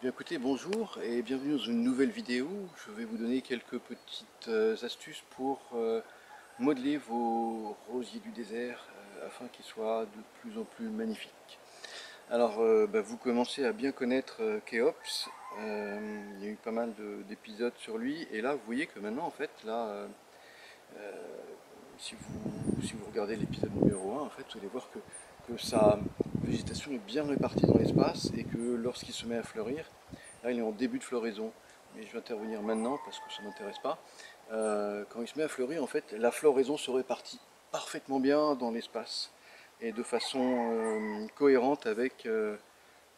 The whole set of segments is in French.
Bien écoutez, bonjour et bienvenue dans une nouvelle vidéo. Je vais vous donner quelques petites astuces pour modeler vos rosiers du désert afin qu'ils soient de plus en plus magnifiques. Alors, vous commencez à bien connaître Khéops. Il y a eu pas mal d'épisodes sur lui et là vous voyez que maintenant en fait là si vous regardez l'épisode numéro 1, en fait, vous allez voir que sa végétation est bien répartie dans l'espace et que lorsqu'il se met à fleurir, là il est en début de floraison, mais je vais intervenir maintenant parce que ça ne m'intéresse pas. Quand il se met à fleurir, en fait, la floraison se répartit parfaitement bien dans l'espace et de façon cohérente avec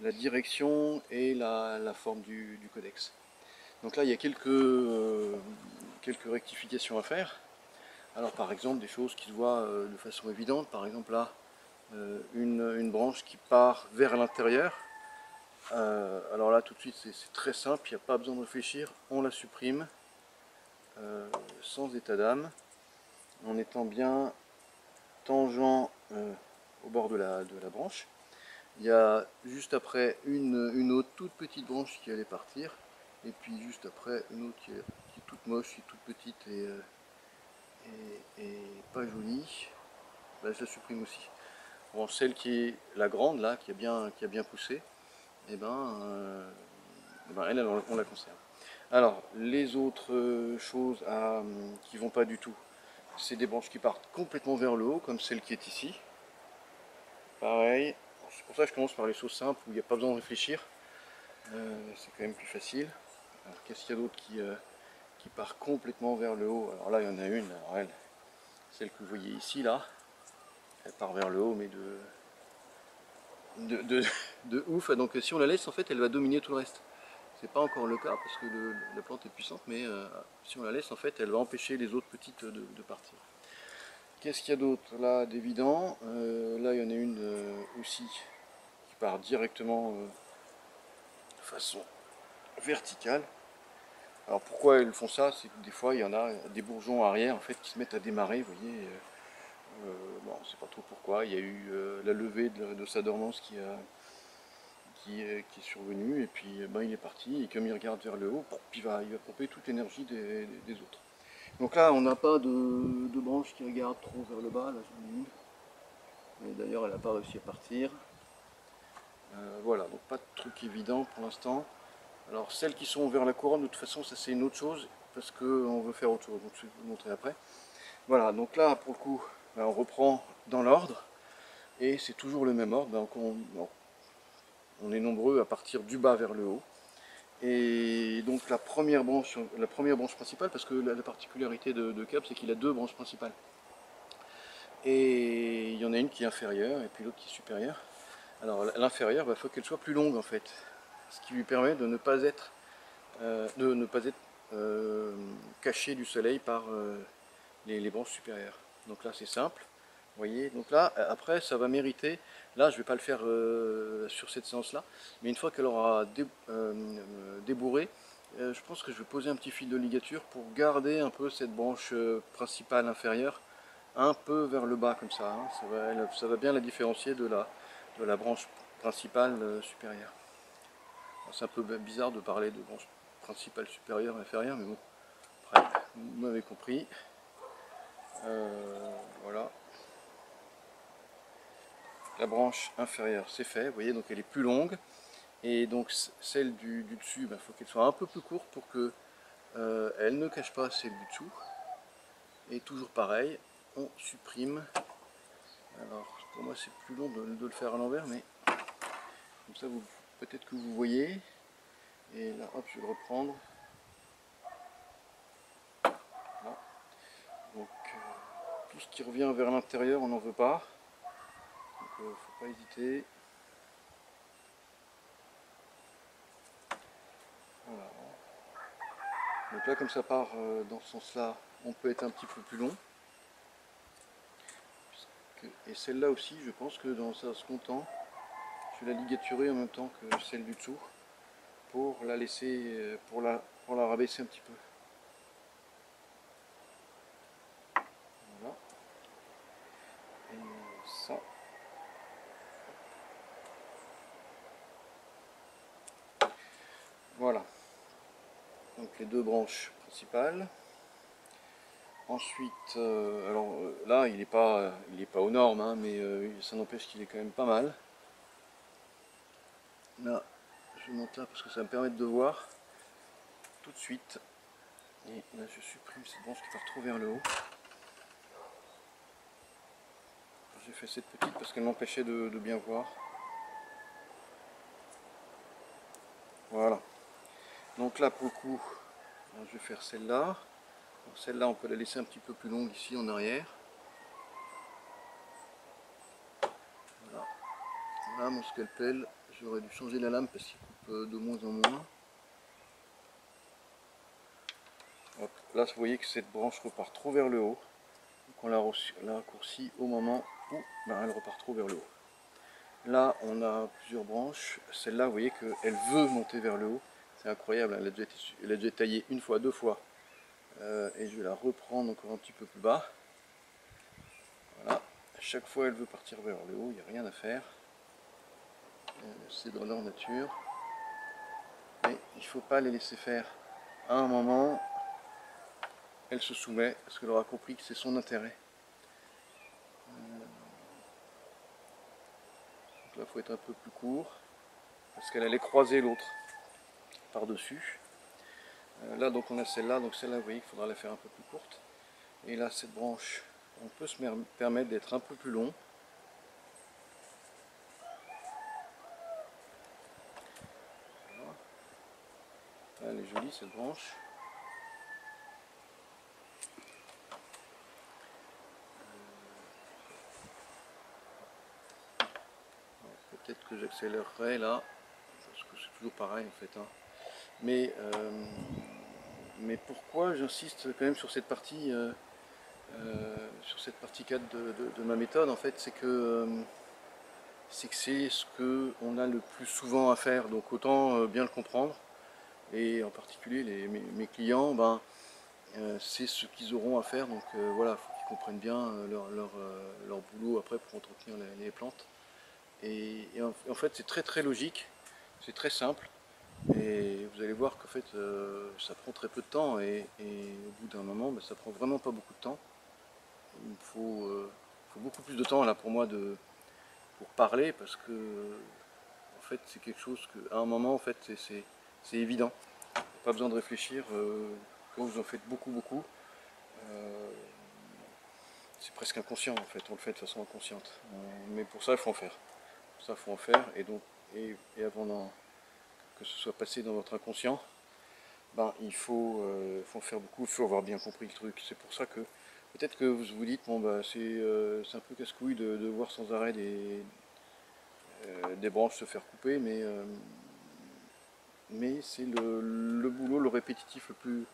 la direction et la forme du codex. Donc là, il y a quelques rectifications à faire. Alors par exemple des choses qui se voient de façon évidente, par exemple là une branche qui part vers l'intérieur. Alors là tout de suite c'est très simple, il n'y a pas besoin de réfléchir, on la supprime sans état d'âme, en étant bien tangent au bord de la branche. Il y a juste après une autre toute petite branche qui allait partir, et puis juste après une autre qui est toute moche, qui est toute petite et pas jolie. Là, je la supprime aussi. Bon, celle qui est la grande là, qui a bien poussé, elle, on la conserve. Alors, les autres choses qui vont pas du tout, c'est des branches qui partent complètement vers le haut, comme celle qui est ici. Pareil, c'est pour ça que je commence par les choses simples où il n'y a pas besoin de réfléchir. C'est quand même plus facile. Alors, qu'est-ce qu'il y a d'autre qui part complètement vers le haut? Alors là, il y en a une, alors elle, celle que vous voyez ici là, elle part vers le haut, mais de ouf. Donc si on la laisse, en fait, elle va dominer tout le reste. C'est pas encore le cas parce que la plante est puissante, mais si on la laisse, en fait, elle va empêcher les autres petites de partir. Qu'est-ce qu'il y a d'autre là d'évident? Là, il y en a une aussi qui part directement de façon verticale. Alors pourquoi elles font ça? C'est que des fois, il y en a des bourgeons arrière en fait qui se mettent à démarrer, vous voyez. Bon, on ne sait pas trop pourquoi. Il y a eu la levée de sa dormance qui est survenu et puis il est parti et comme il regarde vers le haut, il va pomper toute l'énergie des autres. Donc là on n'a pas de branche qui regarde trop vers le bas, là j'en ai une. Et d'ailleurs elle n'a pas réussi à partir. Voilà, donc pas de truc évident pour l'instant. Alors celles qui sont vers la couronne, de toute façon ça c'est une autre chose parce qu'on veut faire autre chose, donc je vais vous montrer après. Voilà, donc là pour le coup on reprend dans l'ordre et c'est toujours le même ordre. Donc on est nombreux à partir du bas vers le haut. Et donc la première branche principale, parce que la particularité de Cap, c'est qu'il a deux branches principales. Et il y en a une qui est inférieure et puis l'autre qui est supérieure. Alors l'inférieure, il faut qu'elle soit plus longue en fait, ce qui lui permet de ne pas être, caché du soleil par les branches supérieures. Donc là c'est simple. Vous voyez, donc là, après, ça va mériter, là je ne vais pas le faire sur cette séance-là, mais une fois qu'elle aura débourré, je pense que je vais poser un petit fil de ligature pour garder un peu cette branche principale inférieure un peu vers le bas comme ça. Hein. Ça va bien la différencier de la branche principale supérieure. C'est un peu bizarre de parler de branche principale supérieure et inférieure, mais bon, après, vous m'avez compris. Voilà. La branche inférieure c'est fait, vous voyez, donc elle est plus longue et donc celle du dessus, faut qu'elle soit un peu plus courte pour que elle ne cache pas celle du dessous. Et toujours pareil, on supprime. Alors pour moi c'est plus long de le faire à l'envers, mais comme ça peut-être que vous voyez. Et là hop, je vais le reprendre. Voilà. Donc tout ce qui revient vers l'intérieur on n'en veut pas, donc faut pas hésiter. Voilà. Donc là comme ça part dans ce sens là, on peut être un petit peu plus long. Et celle-là aussi, je pense que dans un second temps, je vais la ligaturer en même temps que celle du dessous pour la laisser, pour la rabaisser un petit peu. Voilà. Et ça. Voilà, donc les deux branches principales. Ensuite, là il n'est pas aux normes, hein, mais ça n'empêche qu'il est quand même pas mal. Là, je monte là parce que ça va me permettre de voir tout de suite. Et là je supprime cette branche qui part trop vers le haut. J'ai fait cette petite parce qu'elle m'empêchait de bien voir. Voilà. Donc là pour le coup, je vais faire celle-là. Celle-là on peut la laisser un petit peu plus longue ici en arrière. Voilà. Là mon scalpel, j'aurais dû changer la lame parce qu'il coupe de moins en moins. Hop. Là vous voyez que cette branche repart trop vers le haut. Donc on la raccourcit au moment où elle repart trop vers le haut. Là on a plusieurs branches. Celle-là vous voyez qu'elle veut monter vers le haut. C'est incroyable, elle a déjà été taillée une fois, deux fois. Et je vais la reprendre encore un petit peu plus bas. Voilà. À chaque fois elle veut partir vers le haut, il n'y a rien à faire. C'est dans leur nature. Mais il ne faut pas les laisser faire. À un moment, elle se soumet parce qu'elle aura compris que c'est son intérêt. Donc là il faut être un peu plus court parce qu'elle allait croiser l'autre par-dessus. Là donc on a celle-là, donc celle-là vous voyez qu'il faudra la faire un peu plus courte. Et là cette branche, on peut se permettre d'être un peu plus long. Là, elle est jolie cette branche. Peut-être que j'accélérerai là, parce que c'est toujours pareil en fait. Hein. Mais pourquoi j'insiste quand même sur cette partie 4 de ma méthode en fait, c'est que c'est ce qu'on a le plus souvent à faire, donc autant bien le comprendre. Et en particulier mes clients, c'est ce qu'ils auront à faire, donc voilà, il faut qu'ils comprennent bien leur boulot après pour entretenir les plantes. Et en fait c'est très très logique, c'est très simple. Et vous allez voir qu'en fait ça prend très peu de temps et au bout d'un moment ça prend vraiment pas beaucoup de temps. Il me faut beaucoup plus de temps là pour moi pour parler parce que en fait c'est quelque chose qu'à un moment en fait c'est évident. Pas besoin de réfléchir, quand vous en faites beaucoup, c'est presque inconscient en fait, on le fait de façon inconsciente. Mais pour ça il faut en faire. Pour ça il faut en faire et donc et avant que ce soit passé dans votre inconscient, il faut en faire beaucoup, il faut avoir bien compris le truc. C'est pour ça que peut-être que vous vous dites, bon c'est un peu casse-couille de voir sans arrêt des branches se faire couper, mais c'est le boulot, le répétitif le plus...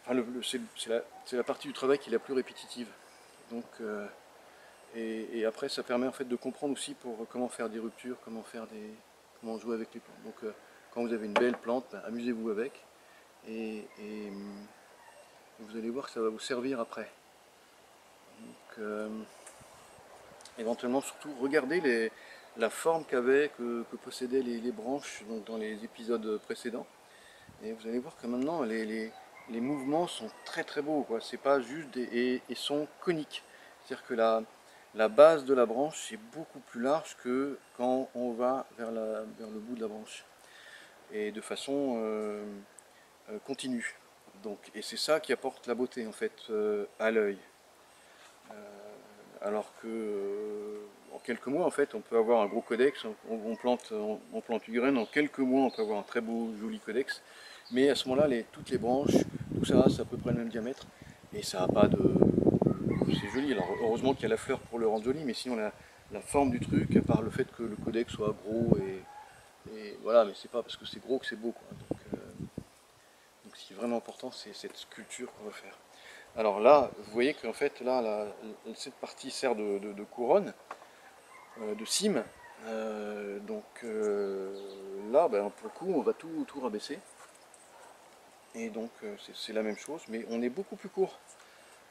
Enfin, c'est la partie du travail qui est la plus répétitive. Donc, et après, ça permet en fait de comprendre aussi pour comment faire des ruptures, comment jouer avec les plantes. Donc, quand vous avez une belle plante, amusez-vous avec. Et vous allez voir que ça va vous servir après. Donc, éventuellement, surtout, regardez la forme que possédaient les branches donc, dans les épisodes précédents. Et vous allez voir que maintenant, les mouvements sont très très beaux. C'est pas juste et sont coniques. C'est-à-dire que la base de la branche est beaucoup plus large que quand on va vers le bout de la branche. Et de façon continue. Donc, et c'est ça qui apporte la beauté en fait à l'œil. Alors que en quelques mois en fait on peut avoir un gros codex, on plante une graine, en quelques mois on peut avoir un très beau joli codex, mais à ce moment là toutes les branches, tout ça c'est à peu près le même diamètre et ça n'a pas de... c'est joli, alors heureusement qu'il y a la fleur pour le rendre joli, mais sinon la forme du truc, à part le fait que le codex soit gros et voilà, mais c'est pas parce que c'est gros que c'est beau quoi. Donc ce qui est vraiment important c'est cette sculpture qu'on va faire. Alors là, vous voyez qu'en fait, là, cette partie sert de couronne, de cime. Donc là, pour le coup, on va tout rabaisser. Et donc, c'est la même chose, mais on est beaucoup plus court.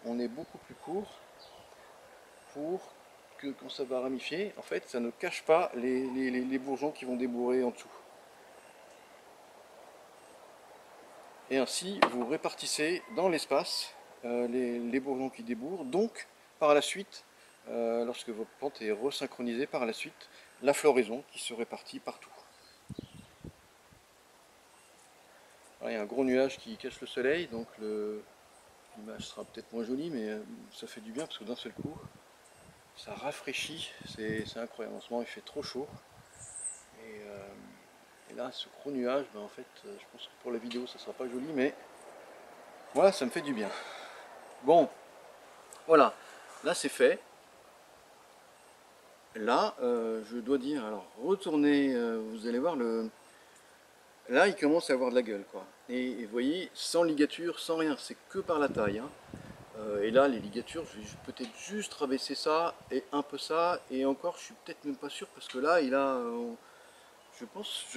On est beaucoup plus court pour que quand ça va ramifier, en fait, ça ne cache pas les bourgeons qui vont débourrer en dessous. Et ainsi, vous répartissez dans l'espace les bourgeons qui débourrent. Donc, par la suite, lorsque votre plante est resynchronisée, par la suite, la floraison qui se répartit partout. Alors, il y a un gros nuage qui cache le soleil, donc l'image sera peut-être moins jolie, mais ça fait du bien parce que d'un seul coup, ça rafraîchit, c'est incroyable. En ce moment, il fait trop chaud. Et là, ce gros nuage, ben, en fait, je pense que pour la vidéo, ça sera pas joli, mais voilà, ça me fait du bien. Bon, voilà, là c'est fait. Là, je dois dire, alors retournez, vous allez voir là il commence à avoir de la gueule, quoi. Et vous voyez, sans ligature, sans rien, c'est que par la taille, hein. Et là, les ligatures, je vais peut-être juste rabaisser ça et un peu ça, et encore, je suis peut-être même pas sûr parce que là, je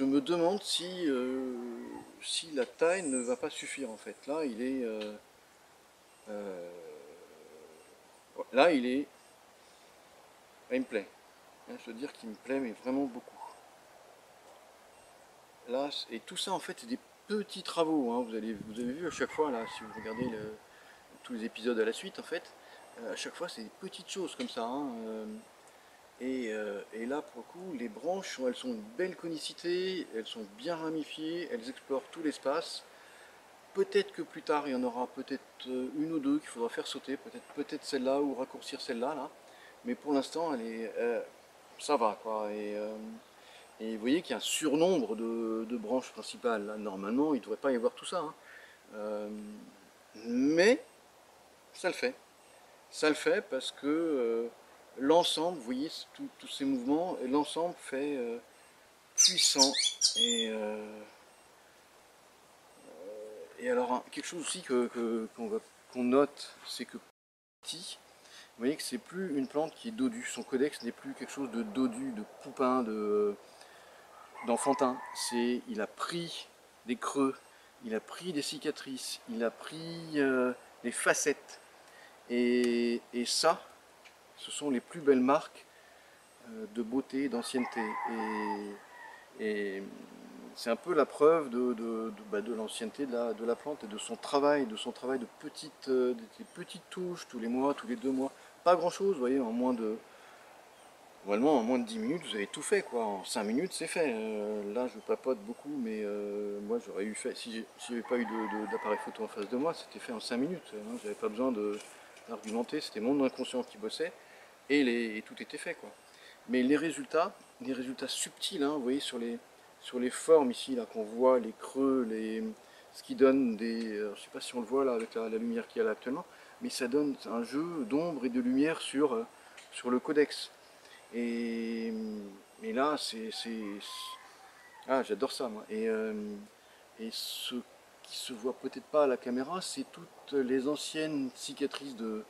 me demande si la taille ne va pas suffire en fait. Euh, là, il me plaît. Je veux dire qu'il me plaît, mais vraiment beaucoup. Là, et tout ça en fait, c'est des petits travaux, hein. Vous avez vu à chaque fois là, si vous regardez tous les épisodes à la suite en fait, à chaque fois c'est des petites choses comme ça, hein. Et là pour le coup, les branches, elles sont de belle conicité, elles sont bien ramifiées, elles explorent tout l'espace. Peut-être que plus tard, il y en aura peut-être une ou deux qu'il faudra faire sauter, peut-être celle-là ou raccourcir celle-là, là. Mais pour l'instant, ça va, quoi. Et vous voyez qu'il y a un surnombre de branches principales. Là, normalement, il ne devrait pas y avoir tout ça, hein. Euh, mais ça le fait. Ça le fait parce que l'ensemble, vous voyez, tous ces mouvements, l'ensemble fait puissant. Et, euh, et alors, hein, quelque chose aussi qu'on note, c'est que petit, vous voyez que c'est plus une plante qui est dodue. Son codex n'est plus quelque chose de dodu, de poupin, d'enfantin. Il a pris des creux, il a pris des cicatrices, il a pris des facettes. Et ça, ce sont les plus belles marques de beauté, d'ancienneté. Et c'est un peu la preuve de l'ancienneté de la plante et de son travail de des petites touches tous les mois, tous les 2 mois. Pas grand chose, vous voyez, normalement, en moins de 10 minutes, vous avez tout fait, quoi. En 5 minutes, c'est fait. Là, je papote beaucoup, mais moi, j'aurais eu fait, si j'avais pas eu d'appareil photo en face de moi, c'était fait en 5 minutes, hein. J'avais pas besoin d'argumenter, c'était mon inconscient qui bossait, et tout était fait, quoi. Mais les résultats subtils, hein, vous voyez, sur les formes ici, là, qu'on voit, les creux, ce qui donne je sais pas si on le voit là avec la lumière qu'il y a là actuellement, mais ça donne un jeu d'ombre et de lumière sur le codex. Et, et là, ah, j'adore ça, moi. Et ce qui se voit peut-être pas à la caméra, c'est toutes les anciennes cicatrices de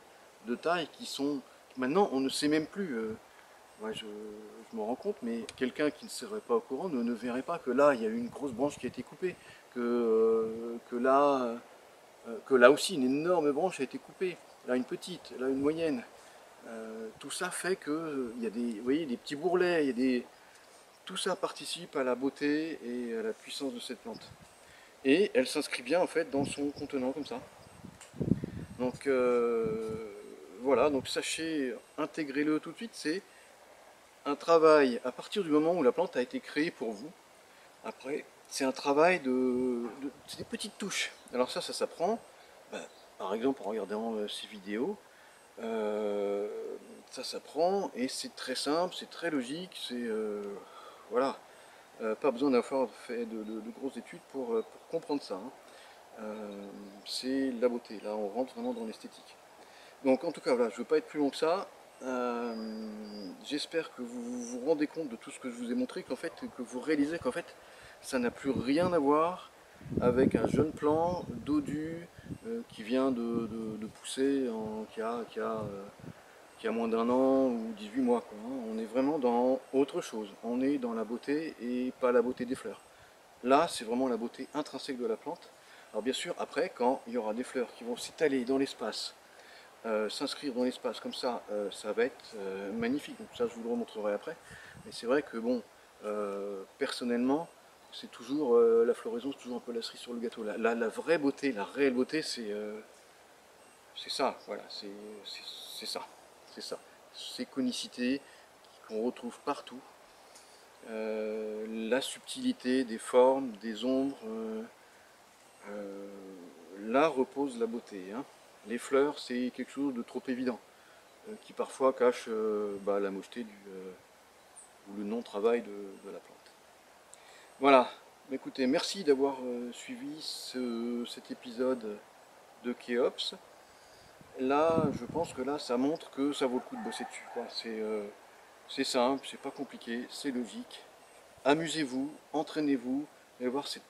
taille qui sont... Maintenant, on ne sait même plus. Ouais, je m'en rends compte, mais quelqu'un qui ne serait pas au courant ne verrait pas que là, il y a eu une grosse branche qui a été coupée. Que là aussi, une énorme branche a été coupée. Là, une petite, là, une moyenne. Tout ça fait que il y a vous voyez, des petits bourrelets, tout ça participe à la beauté et à la puissance de cette plante. Et elle s'inscrit bien en fait dans son contenant comme ça. Donc voilà, donc sachez, intégrez-le tout de suite, c'est un travail à partir du moment où la plante a été créée pour vous. Après, c'est un travail c'est des petites touches. Alors ça s'apprend. Ben, par exemple en regardant ces vidéos, Euh, ça s'apprend et c'est très simple, c'est très logique, voilà. Pas besoin d'avoir fait de grosses études pour comprendre ça, hein. C'est la beauté, là on rentre vraiment dans l'esthétique. Donc en tout cas, voilà, je ne veux pas être plus long que ça. J'espère que vous vous rendez compte de tout ce que je vous ai montré, que vous réalisez qu'en fait, ça n'a plus rien à voir avec un jeune plant dodu qui vient de pousser, qui a moins d'un an ou 18 mois, quoi, hein. On est vraiment dans autre chose. On est dans la beauté et pas la beauté des fleurs. Là, c'est vraiment la beauté intrinsèque de la plante. Alors bien sûr, après, quand il y aura des fleurs qui vont s'étaler dans l'espace, s'inscrire dans l'espace comme ça va être magnifique. Donc ça, je vous le remontrerai après. Mais c'est vrai que bon, personnellement, c'est toujours, la floraison, c'est toujours un peu la cerise sur le gâteau. La vraie beauté, la réelle beauté, c'est ça, voilà, c'est ça, c'est ça. Ces conicités qu'on retrouve partout, la subtilité des formes, des ombres, là repose la beauté, hein. Les fleurs, c'est quelque chose de trop évident, qui parfois cache la mocheté ou le non-travail de la plante. Voilà, écoutez, merci d'avoir suivi cet épisode de Kéops. Là, je pense que là, ça montre que ça vaut le coup de bosser dessus, quoi. C'est simple, c'est pas compliqué, c'est logique. Amusez-vous, entraînez-vous, et voir, c'est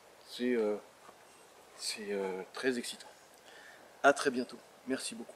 très excitant. À très bientôt. Merci beaucoup.